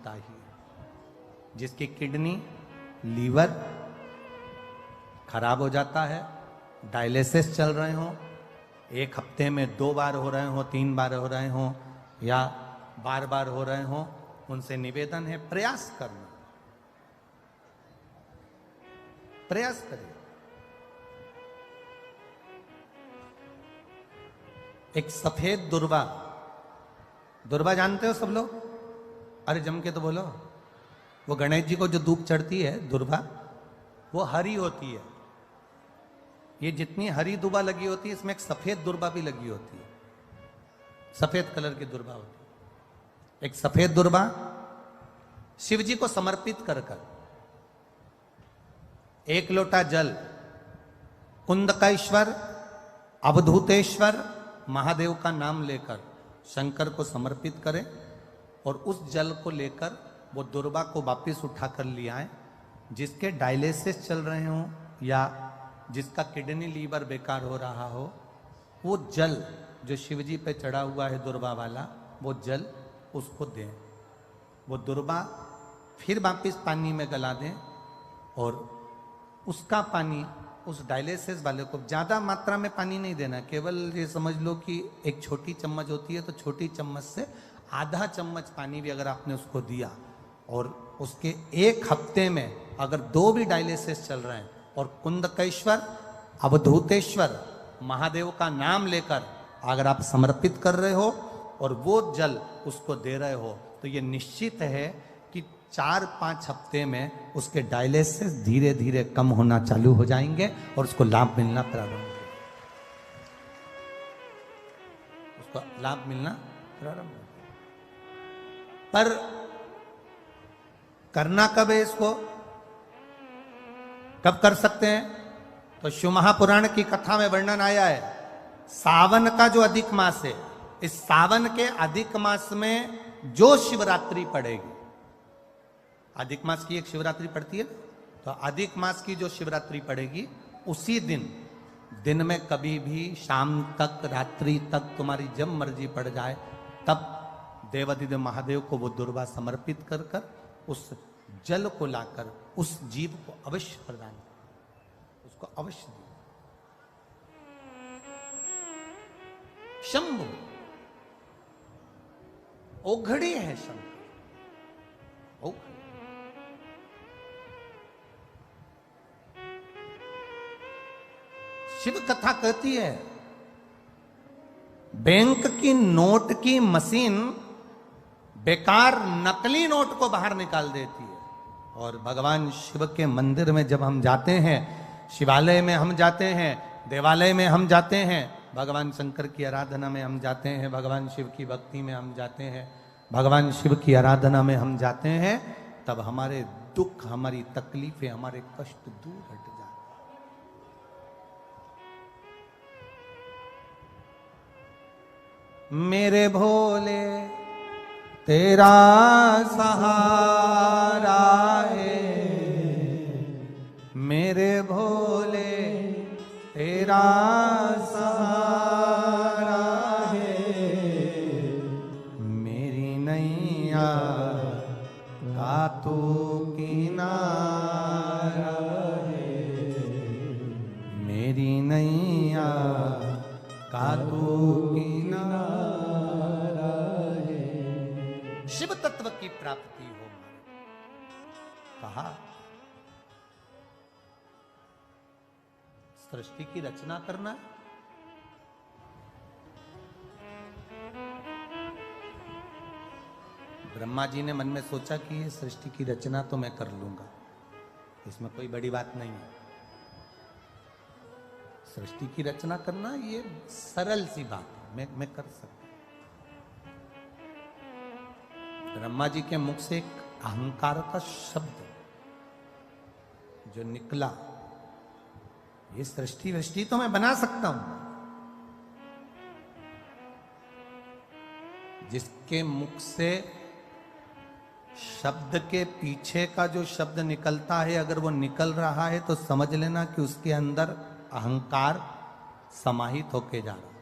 होता ही है। जिसकी किडनी, लीवर खराब हो जाता है, डायलिसिस चल रहे हो, एक हफ्ते में 2 बार हो रहे हो, 3 बार हो रहे हो या बार बार हो रहे हो, उनसे निवेदन है प्रयास करना, प्रयास करिए। एक सफेद दुर्वा, दुर्वा जानते हो सब लोग? अरे जम के तो बोलो। वो गणेश जी को जो धूप चढ़ती है दुर्वा, वो हरी होती है। ये जितनी हरी दुर्वा लगी होती है, इसमें एक सफेद दुर्वा भी लगी होती है, सफेद कलर की दुर्वा होती है। एक सफेद दुर्वा शिव जी को समर्पित कर कर 1 लोटा जल कुंदकेश्वर, अवधूतेश्वर महादेव का नाम लेकर शंकर को समर्पित करें और उस जल को लेकर वो दुर्वा को वापिस उठाकर ले आए। जिसके डायलिसिस चल रहे हो या जिसका किडनी लीवर बेकार हो रहा हो, वो जल जो शिव जी पे चढ़ा हुआ है दुर्वा वाला, वो जल उसको दें। वो दुर्वा फिर वापिस पानी में गला दें और उसका पानी उस डायलिसिस वाले को, ज़्यादा मात्रा में पानी नहीं देना, केवल ये समझ लो कि एक छोटी चम्मच होती है तो छोटी चम्मच से आधा चम्मच पानी भी अगर आपने उसको दिया और उसके 1 हफ्ते में अगर 2 भी डायलिसिस चल रहे हैं और कुंदकेश्वर, अवधूतेश्वर महादेव का नाम लेकर अगर आप समर्पित कर रहे हो और वो जल उसको दे रहे हो, तो ये निश्चित है कि 4-5 हफ्ते में उसके डायलिसिस धीरे धीरे कम होना चालू हो जाएंगे और उसको लाभ मिलना प्रारंभ होगा, उसको लाभ मिलना प्रारंभ होगा। पर करना कब है इसको, कब कर सकते हैं? तो शिव महापुराण की कथा में वर्णन आया है, सावन का जो अधिक मास है, इस सावन के अधिक मास में जो शिवरात्रि पड़ेगी, अधिक मास की एक शिवरात्रि पड़ती है, तो अधिक मास की जो शिवरात्रि पड़ेगी उसी दिन में कभी भी शाम तक, रात्रि तक तुम्हारी जब मर्जी पड़ जाए, तब देवाधिदेव महादेव को वो दुर्वा समर्पित कर कर उस जल को लाकर उस जीव को अवश्य प्रदान कर, उसको अवश्य दे। शंभु ओघड़ी है, शंभु ओघड़ी। शिव कथा कहती है बैंक की नोट की मशीन बेकार नकली नोट को बाहर निकाल देती है, और भगवान शिव के मंदिर में जब हम जाते हैं, शिवालय में हम जाते हैं, देवालय में हम जाते हैं, भगवान शंकर की आराधना में हम जाते हैं, भगवान शिव की भक्ति में हम जाते हैं, भगवान शिव की आराधना में हम जाते हैं, तब हमारे दुख, हमारी तकलीफें, हमारे कष्ट दूर हट जाते हैं। मेरे भोले तेरा सहारा है, मेरे भोले तेरा सहारा है, मेरी नैया का तू किनारा है, मेरी नैया का तू किनारा है, शिव तत्व की प्राप्ति हो। कहा सृष्टि की रचना करना, ब्रह्मा जी ने मन में सोचा कि ये सृष्टि की रचना तो मैं कर लूंगा, इसमें कोई बड़ी बात नहीं है। सृष्टि की रचना करना ये सरल सी बात है, मैं कर सकता। ब्रह्मा जी के मुख से एक अहंकार का शब्द जो निकला, ये सृष्टि वृष्टि तो मैं बना सकता हूं। जिसके मुख से शब्द के पीछे का जो शब्द निकलता है, अगर वो निकल रहा है तो समझ लेना कि उसके अंदर अहंकार समाहित होके जा रहा है।